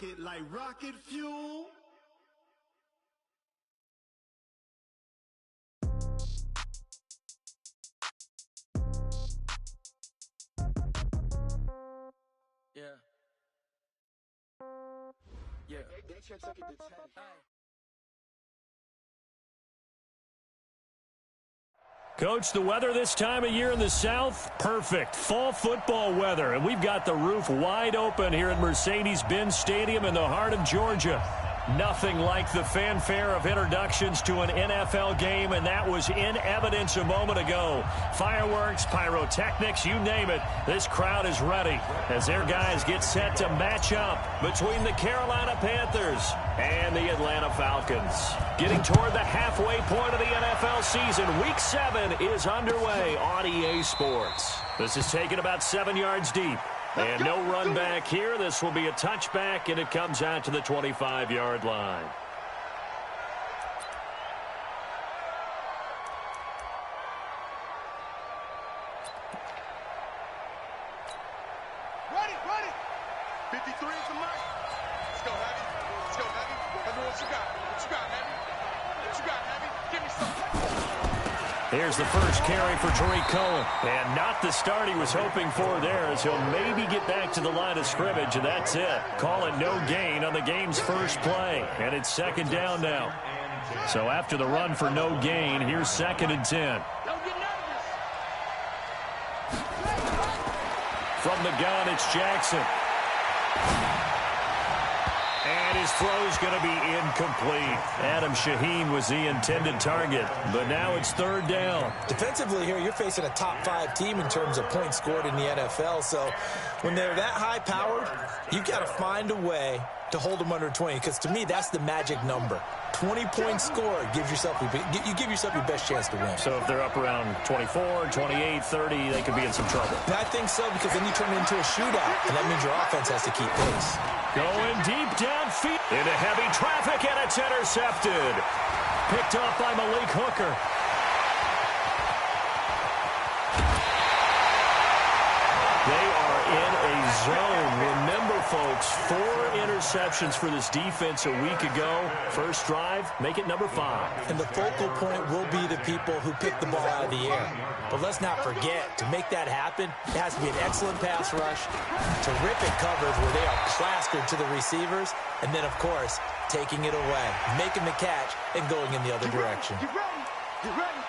rocket like rocket fuel. Yeah. They should take it to 10. Coach, the weather this time of year in the South, perfect. Fall football weather, and we've got the roof wide open here at Mercedes-Benz Stadium in the heart of Georgia. Nothing like the fanfare of introductions to an NFL game, and that was in evidence a moment ago. Fireworks, pyrotechnics, you name it. This crowd is ready as their guys get set to match up between the Carolina Panthers and the Atlanta Falcons. Getting toward the halfway point of the NFL season, Week 7 is underway on EA Sports. This is taken about 7 yards deep. And no run back here. This will be a touchback, and it comes out to the 25-yard line. Ready. 53 is the mark. Let's go, Heavy. Heavy, what you got? Heavy? Give me some. Here's the first carry for Tariq Cohen. And not the start he was hoping for there, as he'll maybe get back to the line of scrimmage, and that's it. Call it no gain on the game's first play. And it's second down now. So after the run for no gain, here's 2nd and 10. From the gun, it's Jackson. And his throw's going to be incomplete. Adam Shaheen was the intended target, but now it's 3rd down. Defensively here, you're facing a top-5 team in terms of points scored in the NFL, so when they're that high-powered, you've got to find a way to hold them under 20, because to me, that's the magic number. 20 points scored gives yourself you give yourself your best chance to win. So if they're up around 24, 28, 30, they could be in some trouble. And I think so, because then you turn it into a shootout, and that means your offense has to keep pace. Going deep downfield into heavy traffic, and it's intercepted. Picked off by Malik Hooker. They are in a zone. Remember, folks, 4 interceptions for this defense a week ago. First drive, make it number 5. And the focal point will be the people who pick the ball out of the air. But let's not forget, to make that happen, it has to be an excellent pass rush, terrific coverage where they are plastered to the receivers, and then, of course, taking it away, making the catch, and going in the other direction. Get ready.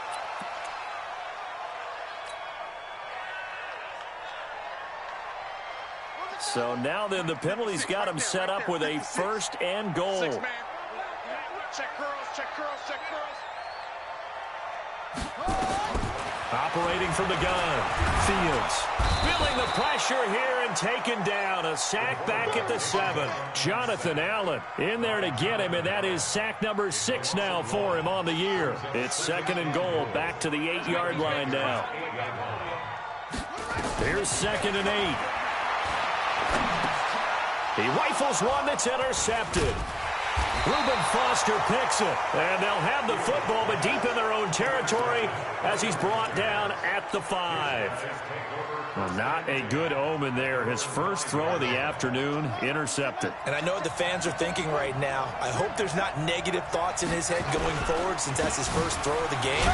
So now then, the penalty's got him set up with a 1st and goal. 6 man. Check curls. Operating from the gun, Fields. Feeling the pressure here and taken down. A sack back at the 7. Jonathan Allen in there to get him, and that is sack number 6 now for him on the year. It's 2nd and goal, back to the 8-yard line now. Here's 2nd and 8. He rifles one that's intercepted. Reuben Foster picks it, and they'll have the football, but deep in their own territory as he's brought down at the 5. Well, not a good omen there. His first throw of the afternoon, intercepted. And I know what the fans are thinking right now. I hope there's not negative thoughts in his head going forward, since that's his first throw of the game.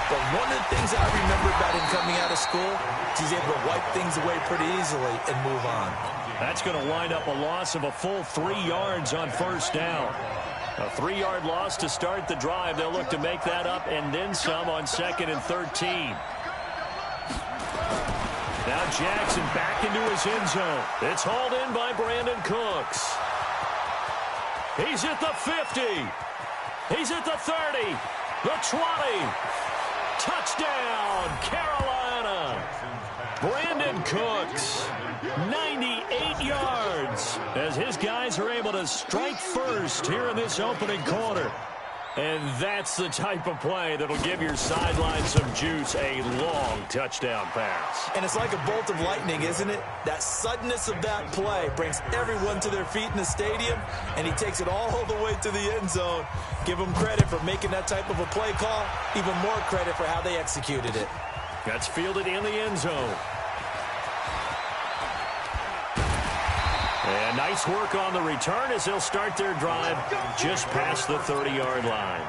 But one of the things I remember about him coming out of school is he's able to wipe things away pretty easily and move on. That's going to wind up a loss of a full 3 yards on first down. A 3-yard loss to start the drive. They'll look to make that up and then some on 2nd and 13. Now Jackson back into his end zone. It's hauled in by Brandon Cooks. He's at the 50. He's at the 30. The 20. Touchdown, Carolina. Brandon Cooks, 98 yards, as his guys are able to strike first here in this opening quarter. And that's the type of play that'll give your sideline some juice, a long touchdown pass. And it's like a bolt of lightning, isn't it? That suddenness of that play brings everyone to their feet in the stadium, and he takes it all the way to the end zone. Give him credit for making that type of a play call, even more credit for how they executed it. That's fielded in the end zone. And nice work on the return as they'll start their drive just past the 30-yard line.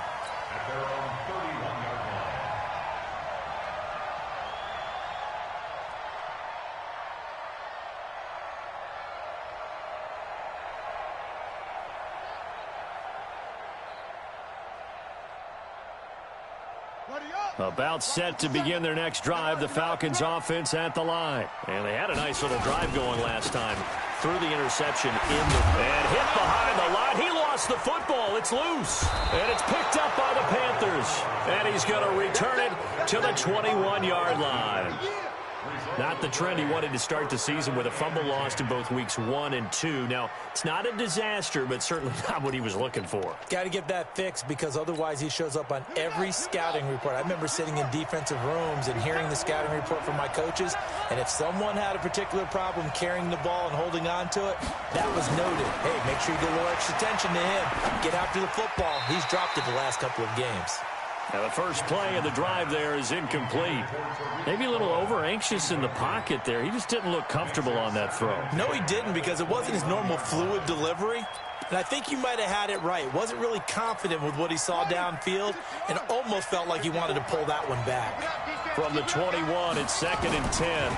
About set to begin their next drive, the Falcons offense at the line. And they had a nice little drive going last time. Threw the interception and hit behind the line. He lost the football. It's loose. And it's picked up by the Panthers. And he's going to return it to the 21-yard line. Not the trend he wanted to start the season with a fumble lost in both weeks 1 and 2. Now, it's not a disaster, but certainly not what he was looking for. Got to get that fixed because otherwise he shows up on every scouting report. I remember sitting in defensive rooms and hearing the scouting report from my coaches, and if someone had a particular problem carrying the ball and holding on to it, that was noted. Hey, make sure you get a little extra attention to him. Get after the football. He's dropped it the last couple of games. Now the first play of the drive there is incomplete. Maybe a little over-anxious in the pocket there. He just didn't look comfortable on that throw. No, he didn't because it wasn't his normal fluid delivery. And I think you might have had it right. Wasn't really confident with what he saw downfield and almost felt like he wanted to pull that one back. From the 21, it's 2nd and 10.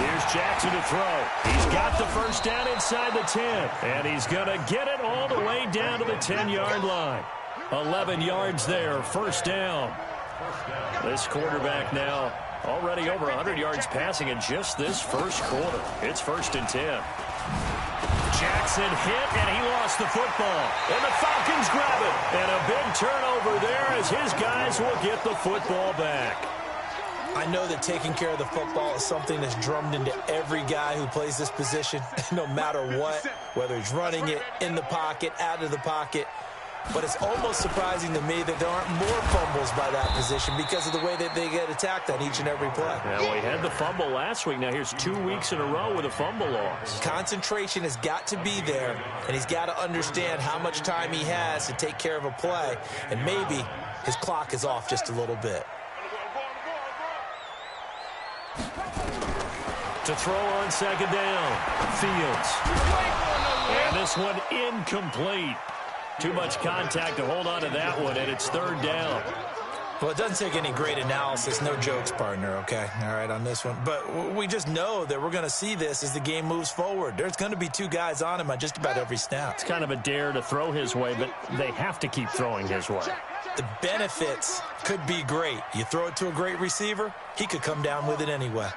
Here's Jackson to throw. He's got the first down inside the 10. And he's going to get it all the way down to the 10-yard line. 11 yards there, first down. This quarterback now already over 100 yards passing in just this first quarter. It's 1st and 10. Jackson hit, and he lost the football. And the Falcons grab it. And a big turnover there as his guys will get the football back. I know that taking care of the football is something that's drummed into every guy who plays this position, no matter what, whether he's running it, in the pocket, out of the pocket. But it's almost surprising to me that there aren't more fumbles by that position because of the way that they get attacked on each and every play. Yeah, well, he had the fumble last week. Now here's 2 weeks in a row with a fumble loss. Concentration has got to be there, and he's got to understand how much time he has to take care of a play, and maybe his clock is off just a little bit. To throw on 2nd down, Fields. And this one incomplete. Too much contact to hold on to that one, and it's 3rd down. Well, it doesn't take any great analysis. No jokes, partner, okay? All right, on this one. But we just know that we're going to see this as the game moves forward. There's going to be 2 guys on him on just about every snap. It's kind of a dare to throw his way, but they have to keep throwing his way. The benefits could be great. You throw it to a great receiver, he could come down with it anyway.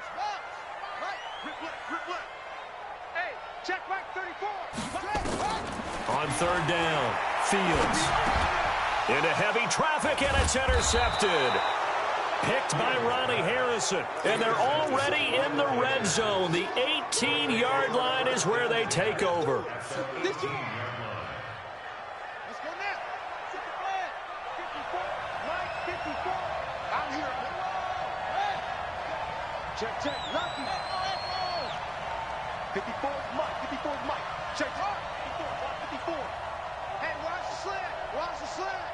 On 3rd down, Fields. Into heavy traffic, and it's intercepted. Picked by Ronnie Harrison. And they're already in the red zone. The 18-yard line is where they take over. Let's go now. Second flag. 54. I'm here. Check. Lucky. 54 is Mike. 54 is Mike. Check. 54. Hey, watch the slant. Watch the slant.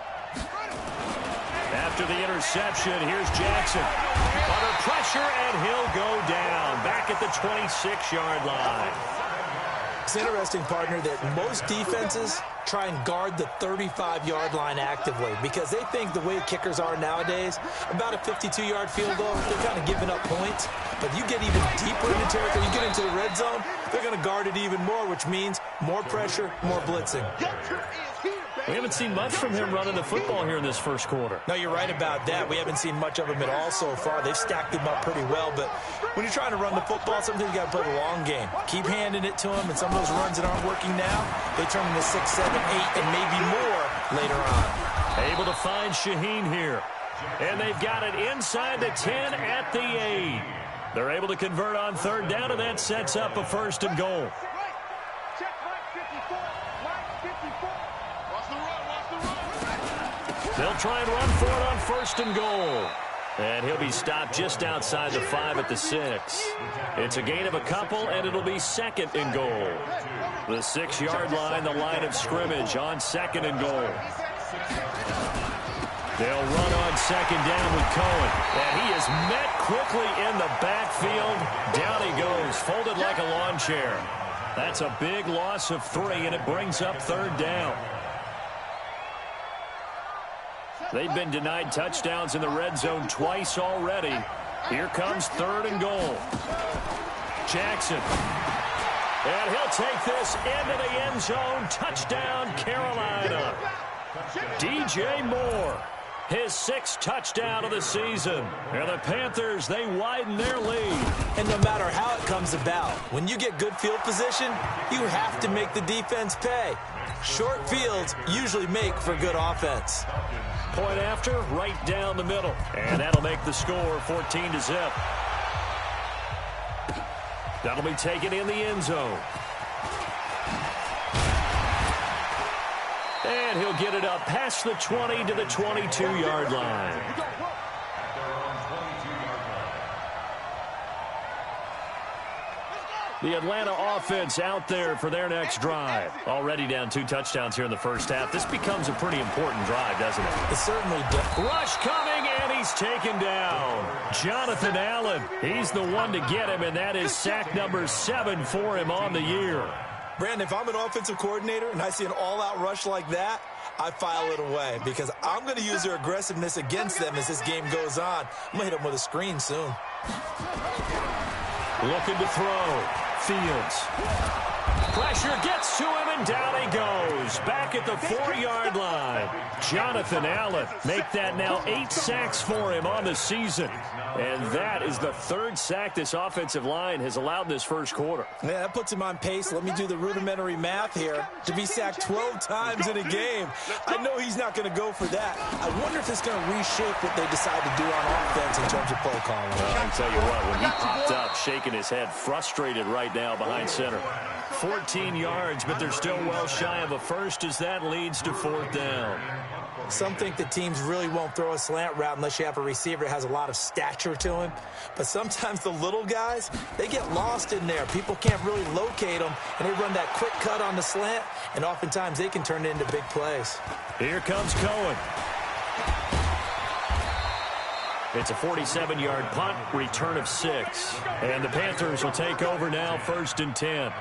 After the interception, here's Jackson. Under pressure, and he'll go down. Back at the 26-yard line. It's interesting, partner, that most defenses try and guard the 35-yard line actively because they think the way kickers are nowadays, about a 52-yard field goal, they're kind of giving up points. But you get even deeper into territory, you get into the red zone, they're going to guard it even more, which means more pressure, more blitzing. We haven't seen much from him running the football here in this first quarter. No, you're right about that. We haven't seen much of him at all so far. They've stacked him up pretty well, but when you're trying to run the football, sometimes you got to play the long game. Keep handing it to him, and some of those runs that aren't working now, they turn into 6, 7, 8, and maybe more later on. Able to find Shaheen here. And they've got it inside the 10 at the 8. They're able to convert on 3rd down, and that sets up a 1st and goal. They'll try and run for it on 1st and goal. And he'll be stopped just outside the 5 at the 6. It's a gain of a couple, and it'll be 2nd and goal. The 6-yard line, the line of scrimmage on 2nd and goal. They'll run on 2nd down with Cohen. And he is met quickly in the backfield. Down he goes, folded like a lawn chair. That's a big loss of 3, and it brings up 3rd down. They've been denied touchdowns in the red zone twice already. Here comes 3rd and goal. Jackson. And he'll take this into the end zone. Touchdown, Carolina. DJ Moore, his 6th touchdown of the season. And the Panthers, they widen their lead. And no matter how it comes about, when you get good field position, you have to make the defense pay. Short fields usually make for good offense. Point after, right down the middle. And that'll make the score 14-0. That'll be taken in the end zone. And he'll get it up past the 20 to the 22-yard line. The Atlanta offense out there for their next drive. Already down 2 touchdowns here in the first half. This becomes a pretty important drive, doesn't it? It certainly does. Rush coming, and he's taken down. Jonathan Allen, he's the one to get him, and that is sack number 7 for him on the year. Brandon, if I'm an offensive coordinator and I see an all-out rush like that, I file it away because I'm going to use their aggressiveness against them as this game goes on. I'm going to hit them with a screen soon. Looking to throw. Fields. Pressure gets to him, and down he goes. Back at the 4-yard line. Jonathan Allen make that now 8 sacks for him on the season. And that is the 3rd sack this offensive line has allowed in this first quarter. Yeah, that puts him on pace. Let me do the rudimentary math here. To be sacked 12 times in a game. I know he's not going to go for that. I wonder if it's going to reshape what they decide to do on offense in terms of play calling. Well, I can tell you what, when he popped up, shaking his head, frustrated right now behind center. 14 yards, but they're still well shy of a first as that leads to 4th down. Some think the teams really won't throw a slant route unless you have a receiver that has a lot of stature to him. But sometimes the little guys, they get lost in there. People can't really locate them, and they run that quick cut on the slant, and oftentimes they can turn it into big plays. Here comes Cohen. It's a 47-yard punt, return of 6. And the Panthers will take over now, 1st and 10.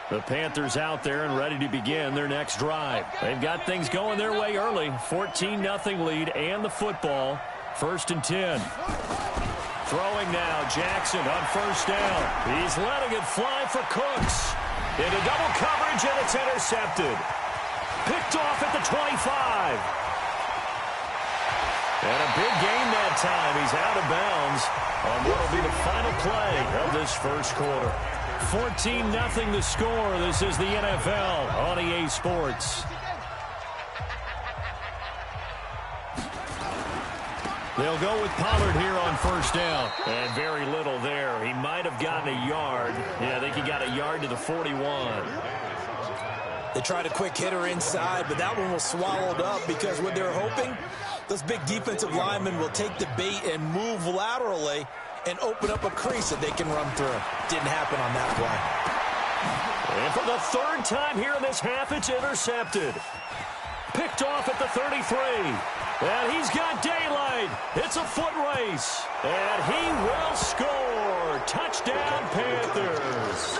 The Panthers out there and ready to begin their next drive. They've got things going their way early. 14-0 lead and the football. 1st and 10. Throwing now, Jackson on 1st down. He's letting it fly for Cooks. Into double coverage, and it's intercepted. Picked off at the 25. And a big gain that time. He's out of bounds on what will be the final play of this first quarter. 14-0 the score. This is the NFL on EA Sports. They'll go with Pollard here on 1st down. And very little there. He might have gotten a yard. Yeah, I think he got a yard to the 41. They tried a quick hitter inside, but that one was swallowed up because what they're hoping, those big defensive linemen will take the bait and move laterally and open up a crease that they can run through. Didn't happen on that play. And for the 3rd time here in this half, it's intercepted. Picked off at the 33. And he's got daylight. It's a foot race. And he will score. Touchdown, Panthers.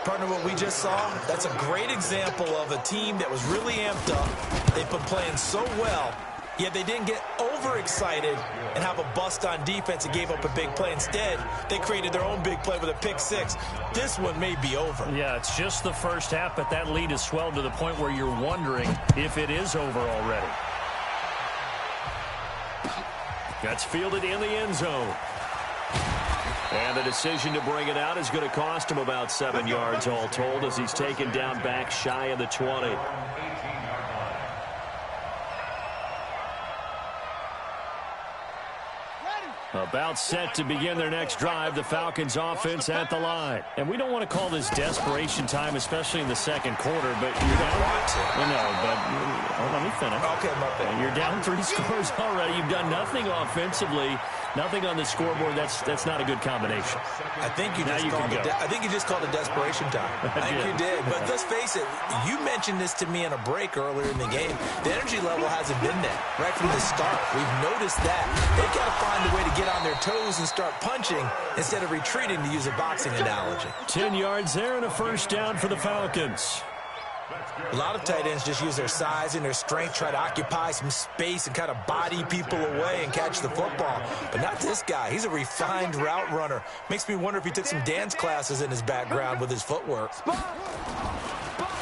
Partner, what we just saw, that's a great example of a team that was really amped up. They've been playing so well, yet they didn't get overexcited and have a bust on defense and gave up a big play. Instead, they created their own big play with a pick 6. This one may be over. Yeah, it's just the first half, but that lead has swelled to the point where you're wondering if it is over already. That's fielded in the end zone. And the decision to bring it out is going to cost him about 7 yards all told as he's taken down back shy of the 20. About set to begin their next drive, the Falcons offense at the line. And we don't want to call this desperation time, especially in the second quarter, but you're down. Let me finish. Okay, my bad. You're down 3 scores already. You've done nothing offensively, nothing on the scoreboard. That's not a good combination. I think you just called it desperation time. I think you did. But let's face it, you mentioned this to me in a break earlier in the game. The energy level hasn't been there right from the start. We've noticed that. They've got to find a way to get get on their toes and start punching instead of retreating, to use a boxing analogy. 10 yards there and a first down for the Falcons. A lot of tight ends just use their size and their strength, try to occupy some space and kind of body people away and catch the football. But not this guy. He's a refined route runner. Makes me wonder if he took some dance classes in his background with his footwork.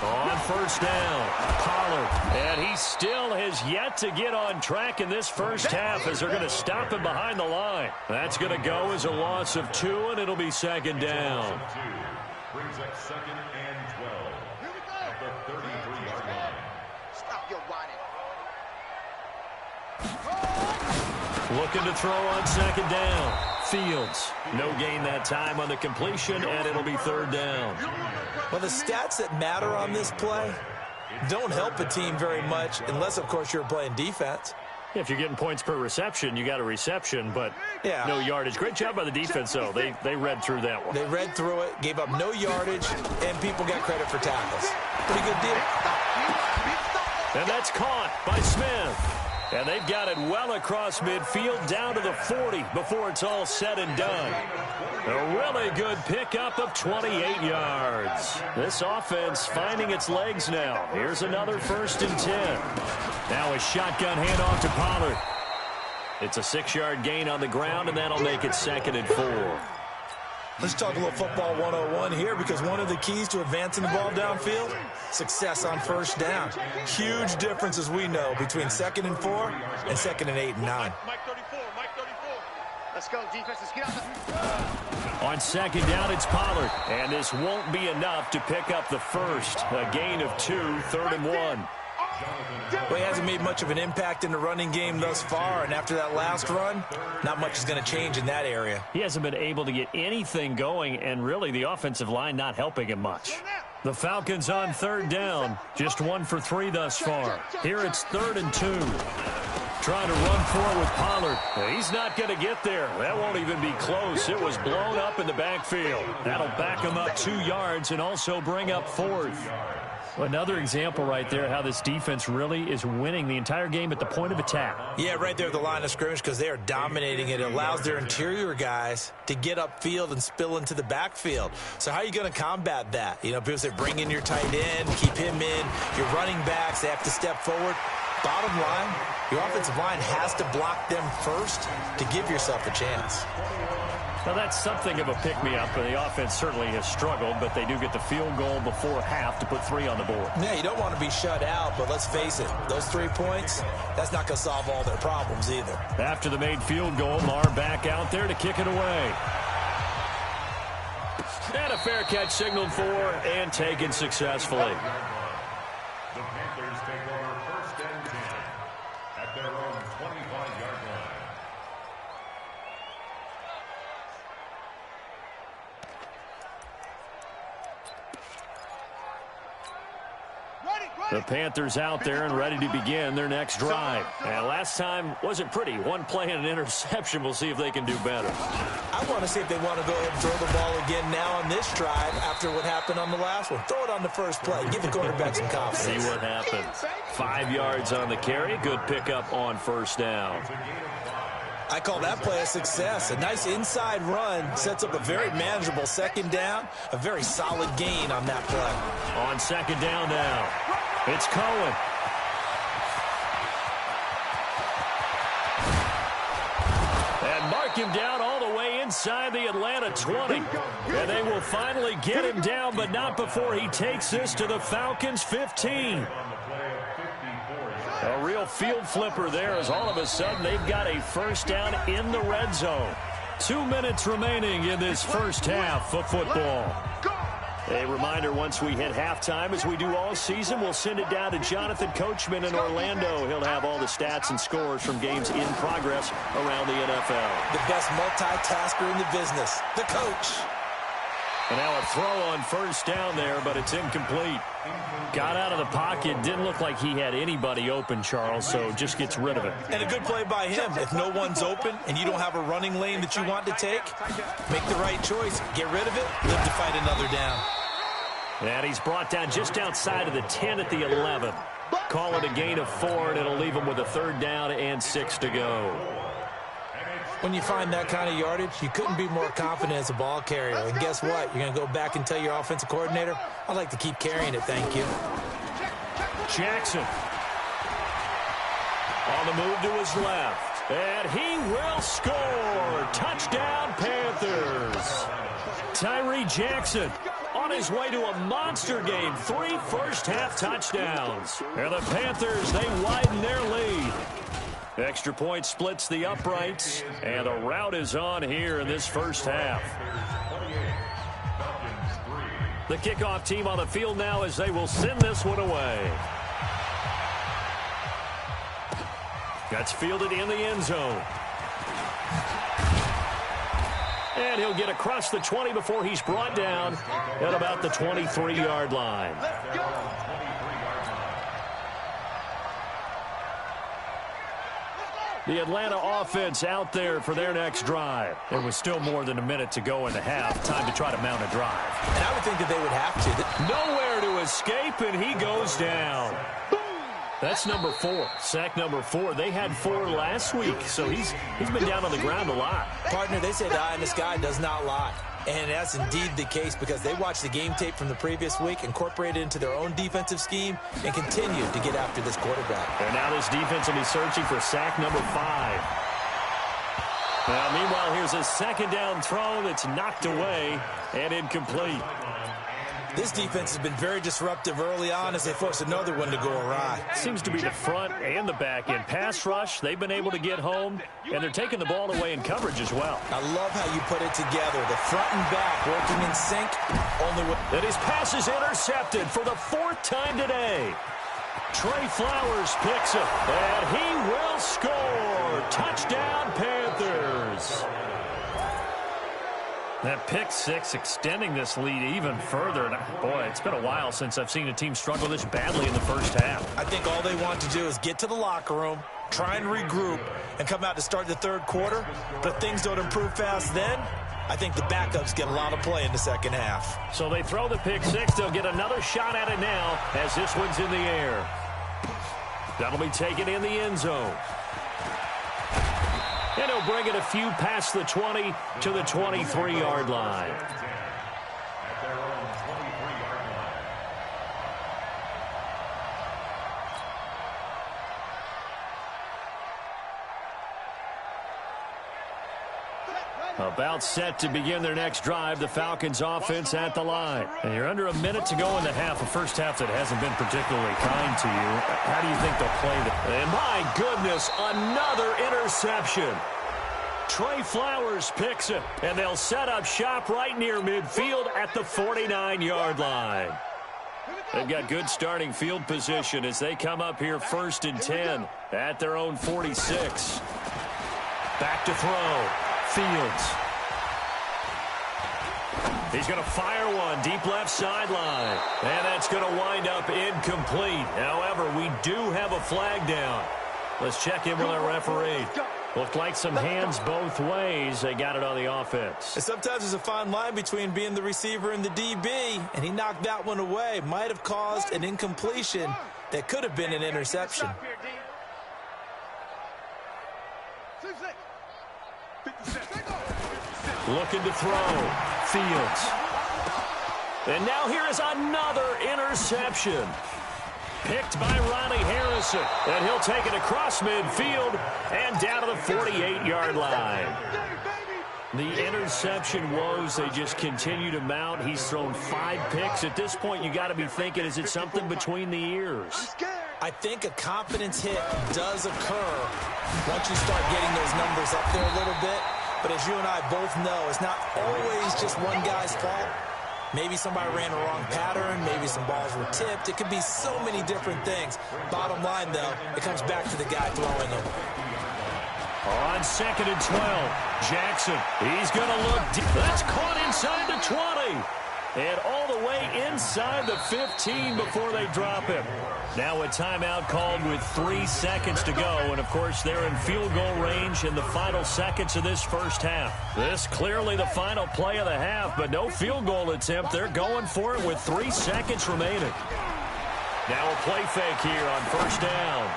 On first down, Pollard. And he still has yet to get on track in this first half as they're going to stop him behind the line. That's going to go as a loss of 2, and it'll be second down. Brings up 2nd and 12. Here we go. At the 33-yard line. Stop your whining. Looking to throw on second down. Fields. No gain that time on the completion, and it'll be third down. Well, the stats that matter on this play don't help a team very much unless, of course, you're playing defense. If you're getting points per reception, you got a reception, but no yardage. Great job by the defense, though. They read through that one. They read through it, gave up no yardage, and people got credit for tackles. Pretty good deal. And that's caught by Smith. And they've got it well across midfield down to the 40 before it's all said and done. A really good pickup of 28 yards. This offense finding its legs now. Here's another 1st and 10. Now a shotgun handoff to Pollard. It's a 6-yard gain on the ground, and that'll make it 2nd and 4. Let's talk a little football 101 here, because one of the keys to advancing the ball downfield, success on first down. Huge difference, as we know, between 2nd and 4 and 2nd and 8 and 9. Mike 34, Mike 34. Let's go, defense. Let's get out. On second down, it's Pollard. And this won't be enough to pick up the first. A gain of 2, 3rd and 1. Well, he hasn't made much of an impact in the running game thus far, and after that last run, not much is going to change in that area. He hasn't been able to get anything going, and really the offensive line not helping him much. The Falcons on 3rd down, just 1 for 3 thus far. Here it's 3rd and 2. Trying to run for it with Pollard. He's not going to get there. That won't even be close. It was blown up in the backfield. That'll back him up 2 yards and also bring up 4th. Another example right there how this defense really is winning the entire game at the point of attack. Yeah, right there at the line of scrimmage, because they are dominating it. It allows their interior guys to get upfield and spill into the backfield. So how are you going to combat that? You know, people say bring in your tight end, keep him in. Your running backs, they have to step forward. Bottom line, your offensive line has to block them first to give yourself a chance. Now, that's something of a pick-me-up, and the offense certainly has struggled, but they do get the field goal before half to put 3 on the board. Yeah, you don't want to be shut out, but let's face it, those 3 points, that's not going to solve all their problems either. After the made field goal, Marr back out there to kick it away. And a fair catch signaled for and taken successfully. The Panthers take over 1st and 10 at their own 25-yard line. The Panthers out there and ready to begin their next drive. And last time wasn't pretty. 1 play and an interception. We'll see if they can do better. I want to see if they want to go ahead and throw the ball again now on this drive after what happened on the last one. Throw it on the first play. Give the quarterback some confidence. See what happens. 5 yards on the carry. Good pickup on first down. I call that play a success. A nice inside run sets up a very manageable second down. A very solid gain on that play. On second down now, it's Cohen. And mark him down all the way inside the Atlanta 20. And they will finally get him down, but not before he takes this to the Falcons 15. A real field flipper there as all of a sudden they've got a first down in the red zone. 2 minutes remaining in this first half of football. A reminder, once we hit halftime, as we do all season, we'll send it down to Jonathan Coachman in Orlando. He'll have all the stats and scores from games in progress around the NFL. The best multitasker in the business, the coach. And now a throw on first down there, but it's incomplete. Got out of the pocket. Didn't look like he had anybody open, Charles, so just gets rid of it. And a good play by him. If no one's open and you don't have a running lane that you want to take, make the right choice. Get rid of it. Live to fight another down. And he's brought down just outside of the 10 at the 11. Call it a gain of 4, and it'll leave him with a 3rd down and 6 to go. When you find that kind of yardage, you couldn't be more confident as a ball carrier. And guess what? You're going to go back and tell your offensive coordinator, I'd like to keep carrying it, thank you. Jackson on the move to his left. And he will score. Touchdown, Panthers. Tyree Jackson on his way to a monster game. 3 first-half touchdowns. And the Panthers, they widen their lead. Extra point splits the uprights, and the rout is on here in this first half. The kickoff team on the field now as they will send this one away. That's fielded in the end zone. And he'll get across the 20 before he's brought down at about the 23-yard line. The Atlanta offense out there for their next drive. There was still more than a minute to go in the half. Time to try to mount a drive. And I would think that they would have to. Nowhere to escape, and he goes down. That's number 4. Sack number 4. They had 4 last week, so he's been down on the ground a lot. Partner, they say the eye in the sky does not lie. And that's indeed the case because they watched the game tape from the previous week, incorporated it into their own defensive scheme, and continued to get after this quarterback. And now this defense will be searching for sack number 5. Now, meanwhile, here's a second down throw that's knocked away and incomplete. This defense has been very disruptive early on as they force another one to go awry. Seems to be the front and the back end. Pass rush, they've been able to get home, and they're taking the ball away in coverage as well. I love how you put it together. The front and back working in sync. And his pass is intercepted for the 4th time today. Trey Flowers picks it, and he will score. Touchdown, Panthers. That pick 6 extending this lead even further. And boy, it's been a while since I've seen a team struggle this badly in the first half. I think all they want to do is get to the locker room, try and regroup, and come out to start the third quarter. But if things don't improve fast then, I think the backups get a lot of play in the second half. So they throw the pick 6. They'll get another shot at it now as this one's in the air. That'll be taken in the end zone. And he'll bring it a few past the 20 to the 23-yard line. About set to begin their next drive, the Falcons offense at the line. And you're under a minute to go in the half, a first half that hasn't been particularly kind to you. How do you think they'll play that? And my goodness, another interception. Trey Flowers picks it, and they'll set up shop right near midfield at the 49-yard line. They've got good starting field position as they come up here 1st and 10 at their own 46. Back to throw. Fields. He's going to fire one deep left sideline. And that's going to wind up incomplete. However, we do have a flag down. Let's check in with our referee. Looked like some hands both ways. They got it on the offense. And sometimes there's a fine line between being the receiver and the DB, and he knocked that one away. Might have caused an incompletion that could have been an interception. Looking to throw. Fields. And now here is another interception. Picked by Ronnie Harrison. And he'll take it across midfield and down to the 48-yard line. The interception woes, they just continue to mount. He's thrown 5 picks. At this point, you got to be thinking, is it something between the ears? I think a confidence hit does occur once you start getting those numbers up there a little bit. But as you and I both know, it's not always just one guy's fault. Maybe somebody ran a wrong pattern. Maybe some balls were tipped. It could be so many different things. Bottom line, though, it comes back to the guy throwing them. On 2nd and 12, Jackson. He's going to look deep. That's caught inside the 20. And all the way inside the 15 before they drop him. Now a timeout called with 3 seconds to go. And, of course, they're in field goal range in the final seconds of this first half. This clearly the final play of the half, but no field goal attempt. They're going for it with 3 seconds remaining. Now a play fake here on 1st down.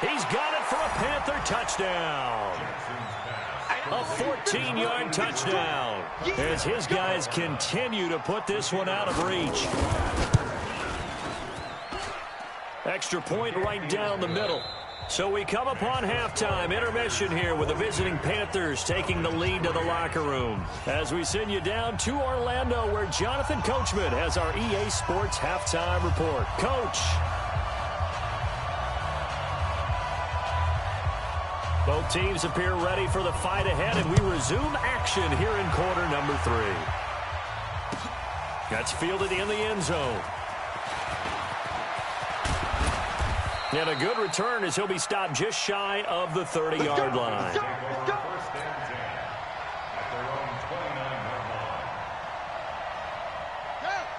He's got it for a Panther touchdown. A 14-yard touchdown as his guys continue to put this one out of reach. Extra point right down the middle. So we come upon halftime, intermission here with the visiting Panthers taking the lead to the locker room. As we send you down to Orlando, where Jonathan Coachman has our EA Sports halftime report. Coach. Both teams appear ready for the fight ahead, and we resume action here in quarter number 3. That's fielded in the end zone. And a good return as he'll be stopped just shy of the 30-yard line.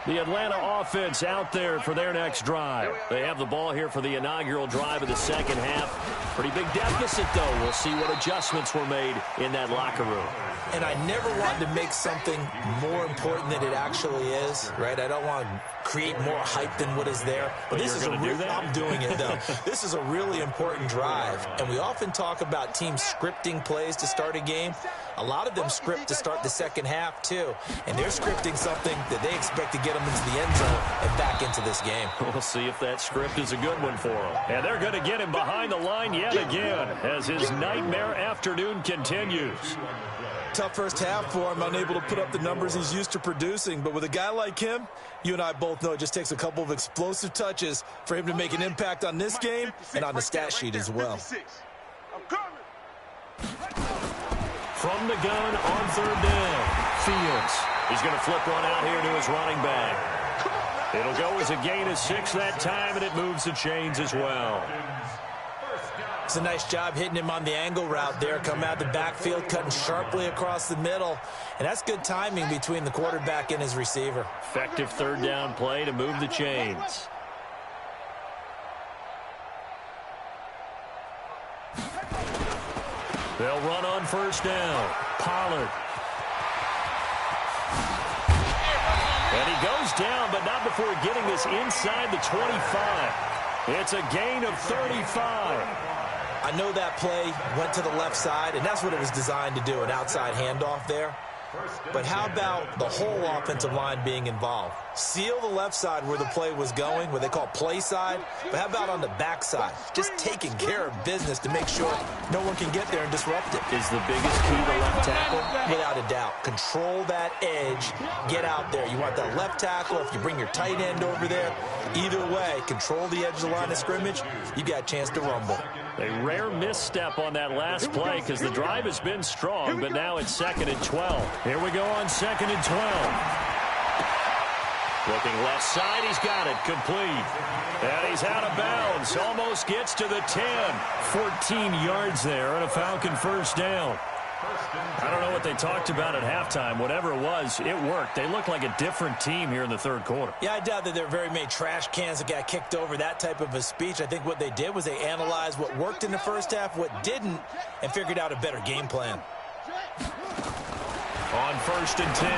The Atlanta offense out there for their next drive. They have the ball here for the inaugural drive of the second half. Pretty big deficit, though. We'll see what adjustments were made in that locker room. And I never wanted to make something more important than it actually is, right? I don't want to create more hype than what is there. But this is a real, I'm doing it, though. This is a really important drive. And we often talk about teams scripting plays to start a game. A lot of them script to start the second half, too. And they're scripting something that they expect to get them into the end zone and back into this game. We'll see if that script is a good one for them. And they're going to get him behind the line yet again as his nightmare afternoon continues. Tough first half for him, unable to put up the numbers he's used to producing. But with a guy like him, you and I both know it just takes a couple of explosive touches for him to make an impact on this game and on the stat sheet as well. From the gun on third down, Fields. He's going to flip one out here to his running back. It'll go as a gain of 6 that time, and it moves the chains as well. It's a nice job hitting him on the angle route there. Come out the backfield, cutting sharply across the middle. And that's good timing between the quarterback and his receiver. Effective third down play to move the chains. They'll run on first down. Pollard. And he goes down, but not before getting this inside the 25. It's a gain of 35. I know that play went to the left side, and that's what it was designed to do, an outside handoff there. But how about the whole offensive line being involved? Seal the left side where the play was going, what they call play side. But how about on the back side? Just taking care of business to make sure no one can get there and disrupt it. Is the biggest key to left tackle? Without a doubt. Control that edge. Get out there. You want that left tackle. If you bring your tight end over there, either way, control the edge of the line of scrimmage, you got a chance to rumble. A rare misstep on that last play because the drive has been strong, but now it's 2nd and 12. Here we go on 2nd and 12. Looking left side, he's got it, complete. And he's out of bounds, almost gets to the 10. 14 yards there and a Falcon first down. I don't know what they talked about at halftime. Whatever it was, it worked. They look like a different team here in the third quarter. Yeah, I doubt that there are very many trash cans that got kicked over, that type of a speech. I think what they did was they analyzed what worked in the first half, what didn't, and figured out a better game plan. On 1st and 10,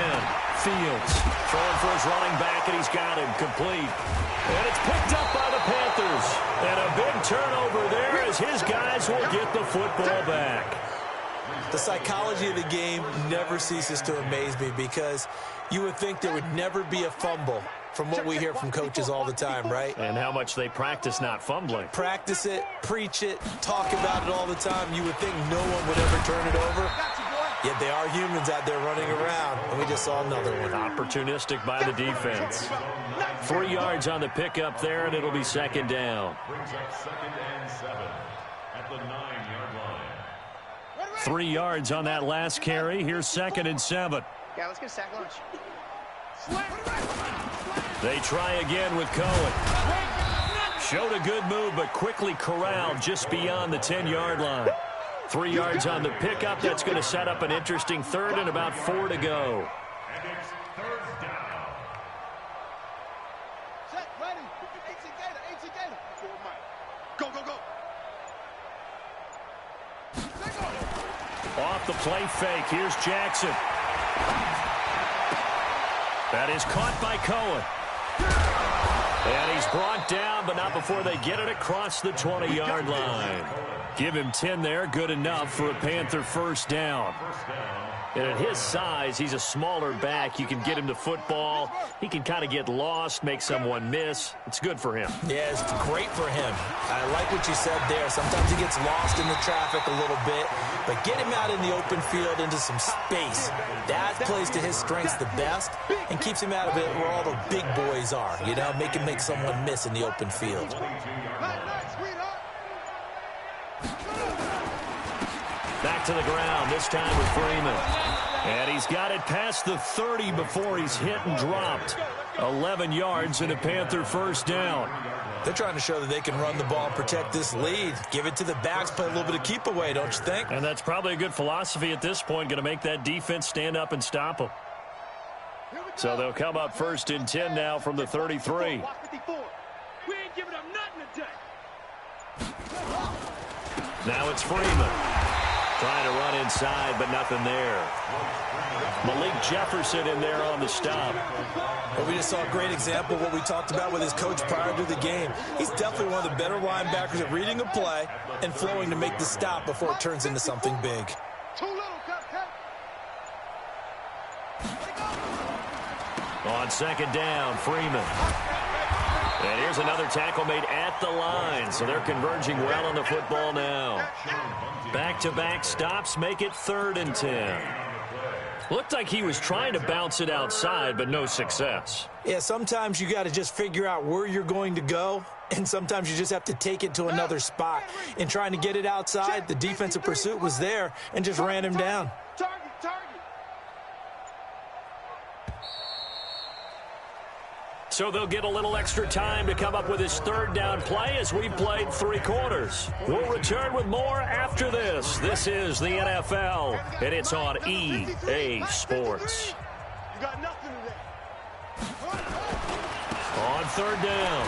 Fields throwing for his running back, and he's got him complete. And it's picked up by the Panthers. And a big turnover there as his guys will get the football back. The psychology of the game never ceases to amaze me because you would think there would never be a fumble from what we hear from coaches all the time, right? And how much they practice not fumbling. Practice it, preach it, talk about it all the time. You would think no one would ever turn it over. Yet they are humans out there running around, and we just saw another one. Opportunistic by the defense. 3 yards on the pickup there, and it'll be 2nd down. Brings up 2nd and 7 at the 9-yard line. 3 yards on that last carry. Here's 2nd and 7. Yeah, let's get a sack lunch. They try again with Cohen. Showed a good move, but quickly corralled just beyond the 10-yard line. 3 yards on the pickup. That's going to set up an interesting third and about 4 to go. And it's 3rd down. Set, ready. 18 Gator. Go, go, go. Off the play fake. Here's Jackson. That is caught by Cohen. And he's brought down, but not before they get it across the 20-yard line. Give him 10 there, good enough for a Panther first down. And at his size, he's a smaller back. You can get him to football. He can kind of get lost, make someone miss. It's good for him. Yeah, it's great for him. I like what you said there. Sometimes he gets lost in the traffic a little bit, but get him out in the open field into some space. That plays to his strengths the best and keeps him out of it where all the big boys are. You know, make him make someone miss in the open field. Back to the ground, this time with Freeman. And he's got it past the 30 before he's hit and dropped. 11 yards and a Panther first down. They're trying to show that they can run the ball and protect this lead. Give it to the backs, play a little bit of keep away, don't you think? And that's probably a good philosophy at this point, going to make that defense stand up and stop them. So they'll come up first and 10 now from the 33. We ain't giving them nothing today. Now it's Freeman. Trying to run inside, but nothing there. Malik Jefferson in there on the stop. Well, we just saw a great example of what we talked about with his coach prior to the game. He's definitely one of the better linebackers at reading a play and flowing to make the stop before it turns into something big. Too little, cut. On second down, Freeman. And here's another tackle made at the line, so they're converging well on the football now. Back-to-back stops make it 3rd and 10. Looked like he was trying to bounce it outside, but no success. Yeah, sometimes you got to just figure out where you're going to go, and sometimes you just have to take it to another spot. In trying to get it outside, the defensive pursuit was there and just ran him down. Target. So they'll get a little extra time to come up with his 3rd down play as we've played 3 quarters. We'll return with more after this. This is the NFL, and it's on EA Sports. You got nothing today. On 3rd down,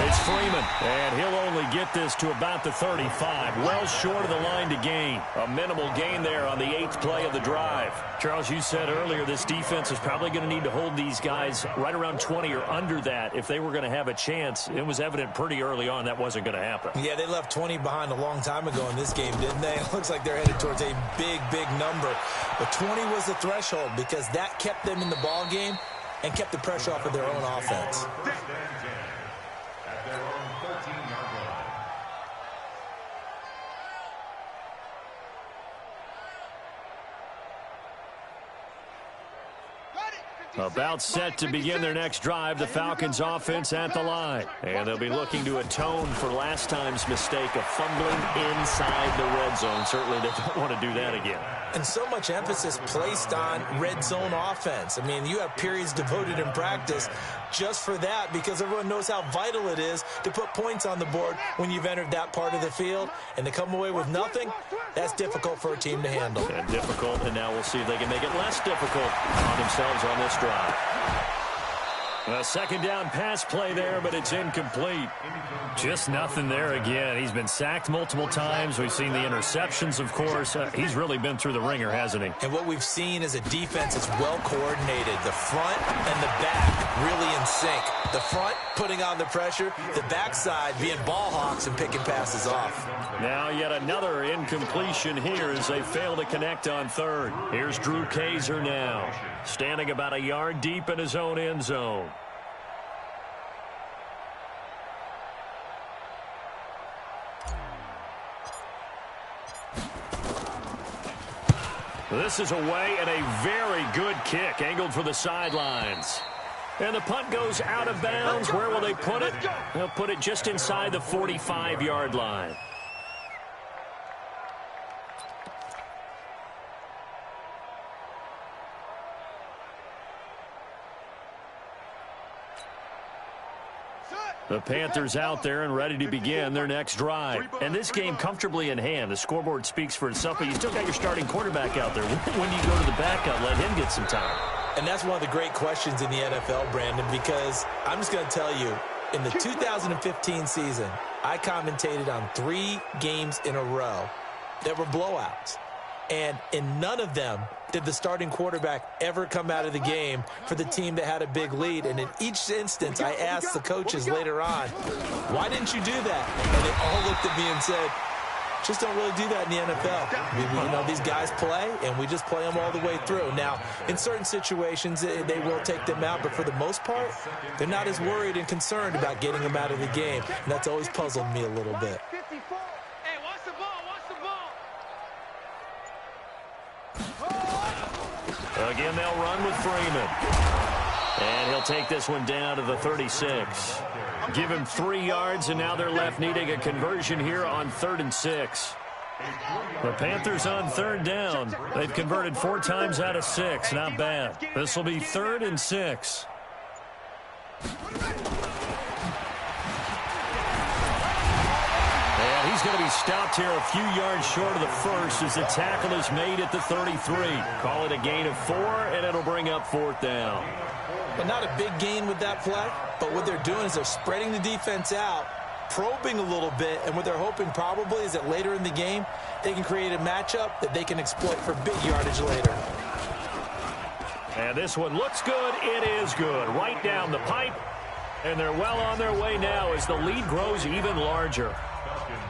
it's Freeman, and he'll only get this to about the 35, well short of the line to gain. A minimal gain there on the 8th play of the drive. Charles, you said earlier this defense is probably going to need to hold these guys right around 20 or under that if they were going to have a chance. It was evident pretty early on that wasn't going to happen. Yeah, they left 20 behind a long time ago in this game, didn't they? It looks like they're headed towards a big number. But 20 was the threshold because that kept them in the ball game and kept the pressure off of their own offense. At their own 13-yard line. About set to begin their next drive, the Falcons offense at the line. And they'll be looking to atone for last time's mistake of fumbling inside the red zone. Certainly they don't want to do that again. And so much emphasis placed on red zone offense. I mean, you have periods devoted in practice just for that because everyone knows how vital it is to put points on the board when you've entered that part of the field. And to come away with nothing, that's difficult for a team to handle. And difficult, and now we'll see if they can make it less difficult on themselves on this drive. A second down pass play there, but it's incomplete. Just nothing there again. He's been sacked multiple times. We've seen the interceptions, of course. He's really been through the ringer, hasn't he? And what we've seen is a defense that's well coordinated. The front and the back really in sync. The front putting on the pressure, the backside being ball hawks and picking passes off. Now yet another incompletion here as they fail to connect on 3rd. Here's Drew Kaiser now, standing about a yard deep in his own end zone. This is away and a very good kick, angled for the sidelines. And the punt goes out of bounds. Where will they put it? They'll put it just inside the 45-yard line. The Panthers out there and ready to begin their next drive. And this game comfortably in hand. The scoreboard speaks for itself, but you still got your starting quarterback out there. When do you go to the backup, let him get some time? And that's one of the great questions in the NFL, Brandon, because I'm just going to tell you, in the 2015 season, I commentated on 3 games in a row that were blowouts. And in none of them did the starting quarterback ever come out of the game for the team that had a big lead. And in each instance, I asked the coaches later on, why didn't you do that? And they all looked at me and said, just don't really do that in the NFL. These guys play, and we just play them all the way through. Now, in certain situations, they will take them out, but for the most part, they're not as worried and concerned about getting them out of the game, and that's always puzzled me a little bit. Hey, watch the ball, watch the ball. Again, they'll run with Freeman. And he'll take this one down to the 36. Give him 3 yards, and now they're left needing a conversion here on 3rd and 6. The Panthers on 3rd down. They've converted 4 times out of 6. Not bad. This will be 3rd and 6. And he's going to be stopped here a few yards short of the first as the tackle is made at the 33. Call it a gain of 4, and it'll bring up 4th down. Well, not a big gain with that play, but what they're doing is they're spreading the defense out, probing a little bit, and what they're hoping probably is that later in the game, they can create a matchup that they can exploit for big yardage later. And this one looks good. It is good. Right down the pipe, and they're well on their way now as the lead grows even larger.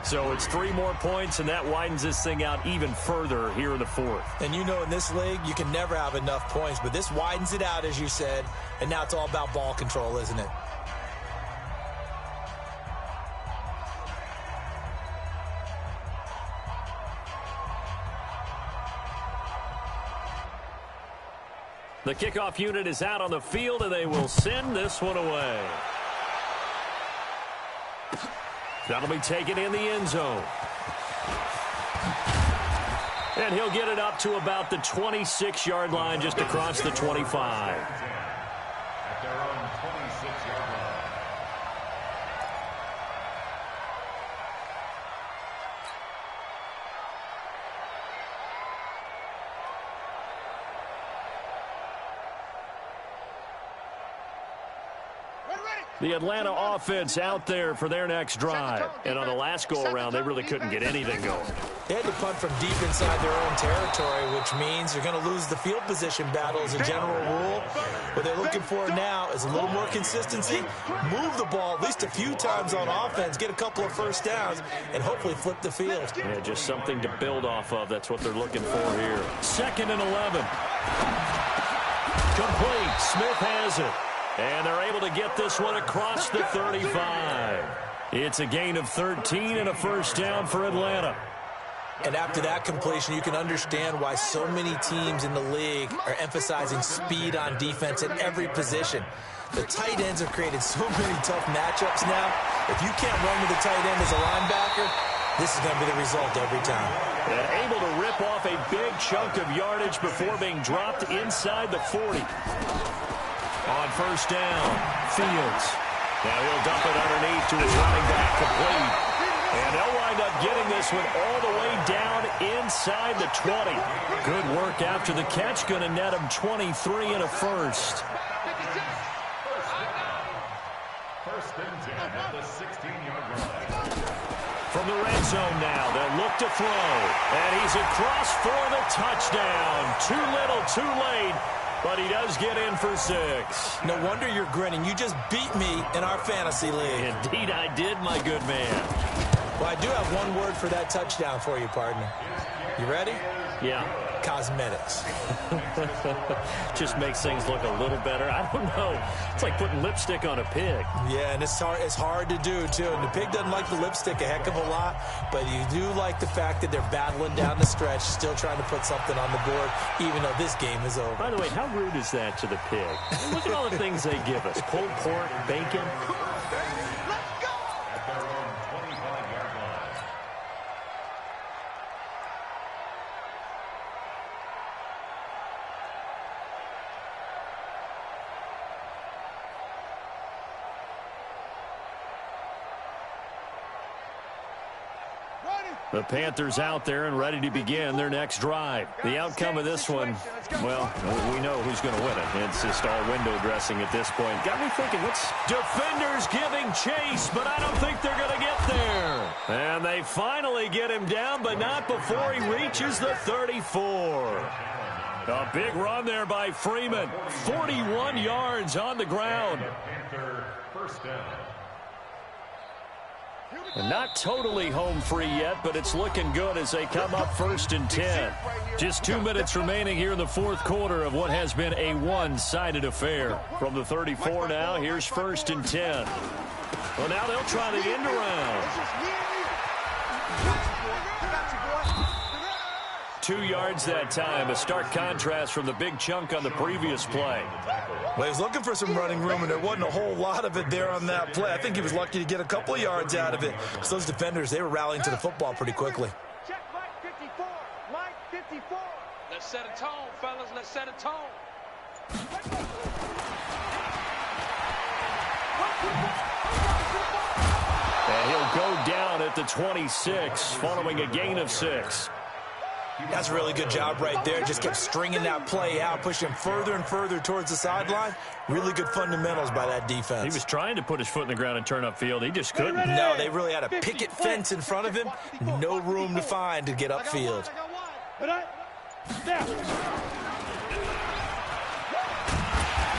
So it's 3 more points, and that widens this thing out even further here in the 4th. And you know in this league, you can never have enough points, but this widens it out, as you said, and now it's all about ball control, isn't it? The kickoff unit is out on the field, and they will send this one away. That'll be taken in the end zone. And he'll get it up to about the 26-yard line, just across the 25. At their own 26-yard line. The Atlanta offense out there for their next drive. And on the last go-around, they really couldn't get anything going. They had to punt from deep inside their own territory, which means you're going to lose the field position battle as a general rule. What they're looking for now is a little more consistency, move the ball at least a few times on offense, get a couple of first downs, and hopefully flip the field. Yeah, just something to build off of. That's what they're looking for here. 2nd and 11. Complete. Smith has it. And they're able to get this one across the 35. It's a gain of 13 and a first down for Atlanta. And after that completion, you can understand why so many teams in the league are emphasizing speed on defense at every position. The tight ends have created so many tough matchups now. If you can't run with the tight end as a linebacker, this is going to be the result every time. And able to rip off a big chunk of yardage before being dropped inside the 40. On first down, Fields. Now he'll dump it underneath to his running back, complete. And they'll wind up getting this one all the way down inside the 20. Good work after the catch. Going to net him 23 and a first. First and 10 at the 16-yard line. From the red zone now, they'll look to throw. And he's across for the touchdown. Too little, too late. But he does get in for 6. No wonder you're grinning. You just beat me in our fantasy league. Indeed I did, my good man. Well, I do have one word for that touchdown for you, partner. You ready? Yeah. Cosmetics. Just makes things look a little better. I don't know. It's like putting lipstick on a pig. Yeah, and it's hard to do, too. And the pig doesn't like the lipstick a heck of a lot, but you do like the fact that they're battling down the stretch, still trying to put something on the board, even though this game is over. By the way, how rude is that to the pig? Look at all the things they give us. Pulled pork, bacon. The Panthers out there and ready to begin their next drive. The outcome of this one, well, we know who's going to win it. It's just all window dressing at this point. Got me thinking, what's defenders giving chase, but I don't think they're going to get there. And they finally get him down, but not before he reaches the 34. A big run there by Freeman. 41 yards on the ground. Panther first down. And not totally home free yet, but it's looking good as they come up 1st and 10. Just 2 minutes remaining here in the 4th quarter of what has been a one-sided affair. From the 34 now, here's 1st and 10. Well, now they'll try the end around. 2 yards that time, a stark contrast from the big chunk on the previous play. Well, he was looking for some running room, and there wasn't a whole lot of it there on that play. I think he was lucky to get a couple of yards out of it, because those defenders, they were rallying to the football pretty quickly. Check Mike 54. Mike 54. Let's set a tone, fellas. Let's set a tone. And he'll go down at the 26, following a gain of 6. That's a really good job right there. Just kept stringing that play out, pushing further and further towards the sideline. Really good fundamentals by that defense. He was trying to put his foot in the ground and turn upfield. He just couldn't. No, they really had a picket fence in front of him. No room to find to get upfield.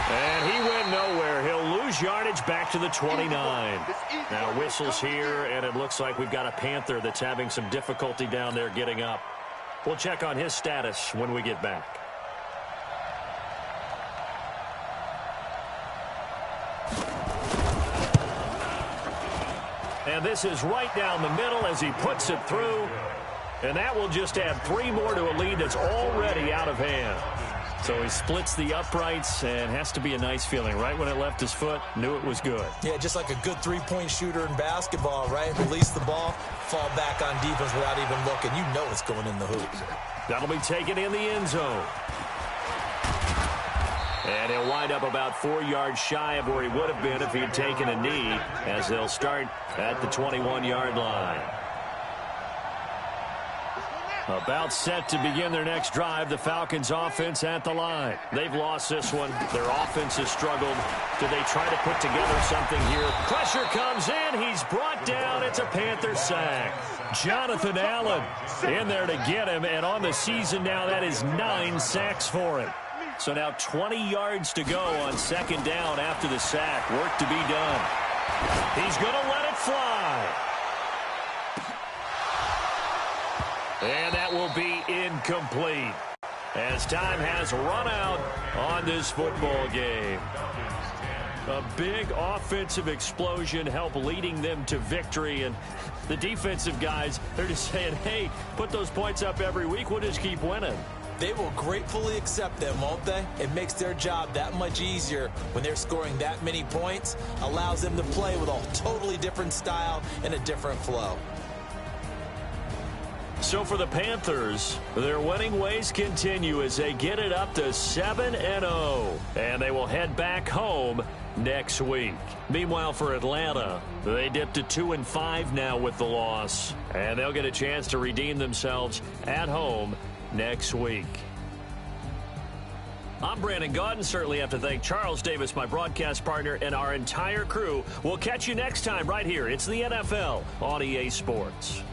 And he went nowhere. He'll lose yardage back to the 29. Now whistles here, and it looks like we've got a Panther that's having some difficulty down there getting up. We'll check on his status when we get back. And this is right down the middle as he puts it through. And that will just add 3 more to a lead that's already out of hand. So he splits the uprights, and has to be a nice feeling. Right when it left his foot, knew it was good. Yeah, just like a good three-point shooter in basketball, right? Release the ball, fall back on defense without even looking. You know it's going in the hoop. That'll be taken in the end zone. And he'll wind up about 4 yards shy of where he would have been if he had taken a knee, as they'll start at the 21-yard line. About set to begin their next drive, the Falcons offense at the line. They've lost this one. Their offense has struggled. Do they try to put together something here? Pressure comes in. He's brought down. It's a Panther sack. Jonathan Allen in there to get him, and on the season now, that is 9 sacks for him. So now 20 yards to go on 2nd down after the sack. Work to be done. He's going to let it fly. And that will be incomplete, as time has run out on this football game. A big offensive explosion helped leading them to victory, and the defensive guys, they're just saying, hey, put those points up every week, we'll just keep winning. They will gratefully accept them, won't they? It makes their job that much easier when they're scoring that many points, allows them to play with a totally different style and a different flow. So for the Panthers, their winning ways continue as they get it up to 7-0. And they will head back home next week. Meanwhile, for Atlanta, they dipped to 2-5 now with the loss. And they'll get a chance to redeem themselves at home next week. I'm Brandon Gaudin. Certainly have to thank Charles Davis, my broadcast partner, and our entire crew. We'll catch you next time right here. It's the NFL on EA Sports.